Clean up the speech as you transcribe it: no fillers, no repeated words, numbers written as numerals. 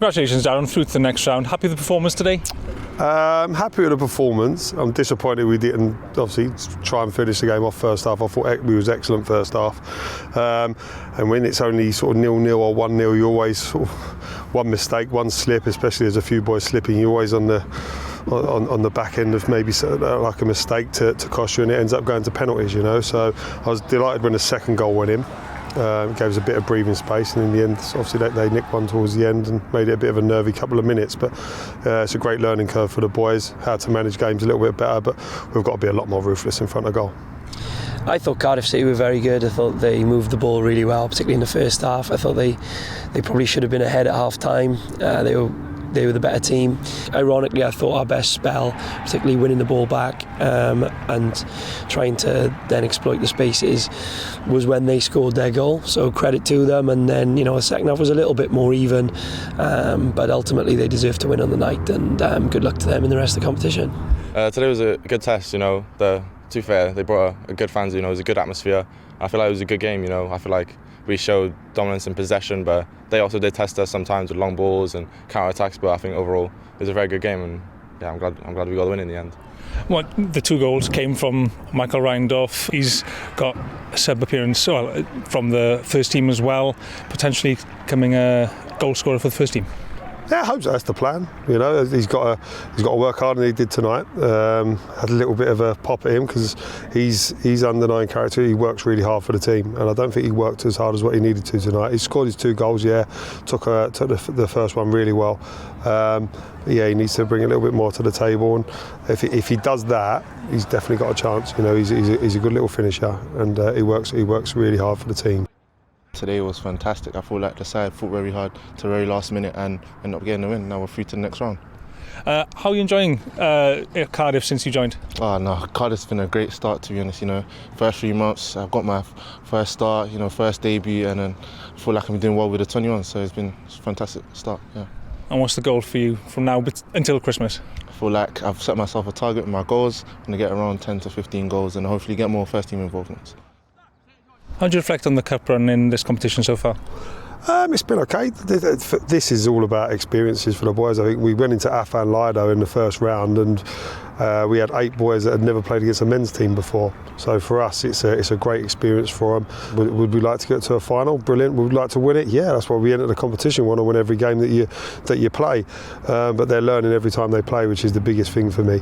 Congratulations, Darren, through to the next round. Happy with the performance today? I'm happy with the performance. I'm disappointed we didn't obviously try and finish the game off first half. I thought we was excellent first half. And when it's only sort of 0-0 or 1-0, you always sort of one mistake, one slip, especially as a few boys slipping, you're always on the back end of maybe like a mistake to cost you, and it ends up going to penalties, you know. So I was delighted when the second goal went in. It gave us a bit of breathing space, and in the end obviously they nicked one towards the end and made it a bit of a nervy couple of minutes, but it's a great learning curve for the boys, how to manage games a little bit better, but we've got to be a lot more ruthless in front of goal. I thought Cardiff City were very good. I thought they moved the ball really well, particularly in the first half. I thought they probably should have been ahead at half time. They were the better team. Ironically, I thought our best spell, particularly winning the ball back and trying to then exploit the spaces, was when they scored their goal. So credit to them. And then, you know, the second half was a little bit more even, but ultimately they deserved to win on the night. And good luck to them in the rest of the competition. Today was a good test. You know, to be fair, they brought a good fans. You know, it was a good atmosphere. I feel like it was a good game. You know, I feel like we showed dominance in possession, but they also did test us sometimes with long balls and counter attacks. But I think overall it was a very good game, and yeah, I'm glad we got the win in the end. Well, the two goals came from Michael Rindorf. He's got a sub appearance from the first team as well, potentially coming a goal scorer for the first team. Yeah, I hope so. That's the plan. You know, he's got to work harder than he did tonight. Had a little bit of a pop at him because he's under-9 character. He works really hard for the team, and I don't think he worked as hard as what he needed to tonight. He scored his 2 goals. Yeah, took the first one really well. Yeah, he needs to bring a little bit more to the table, and if he does that, he's definitely got a chance. You know, he's a good little finisher, and he works really hard for the team. Today was fantastic. I feel like the side fought very hard to the very last minute and ended up getting the win. Now we're through to the next round. How are you enjoying Cardiff since you joined? Oh no, Cardiff's been a great start, to be honest. You know, first 3 months I've got my first start, you know, first debut, and then I feel like I'm doing well with the 21. So it's been a fantastic start. Yeah. And what's the goal for you from now until Christmas? I feel like I've set myself a target with my goals. I'm going to get around 10 to 15 goals and hopefully get more first team involvements. How do you reflect on the cup run in this competition so far? It's been okay. This is all about experiences for the boys. I think we went into Cwpan Lido in the first round, and we had 8 boys that had never played against a men's team before. So for us, it's a great experience for them. Would we like to get to a final? Brilliant. Would we like to win it? Yeah, that's why we enter the competition. We want to win every game that you play. But they're learning every time they play, which is the biggest thing for me.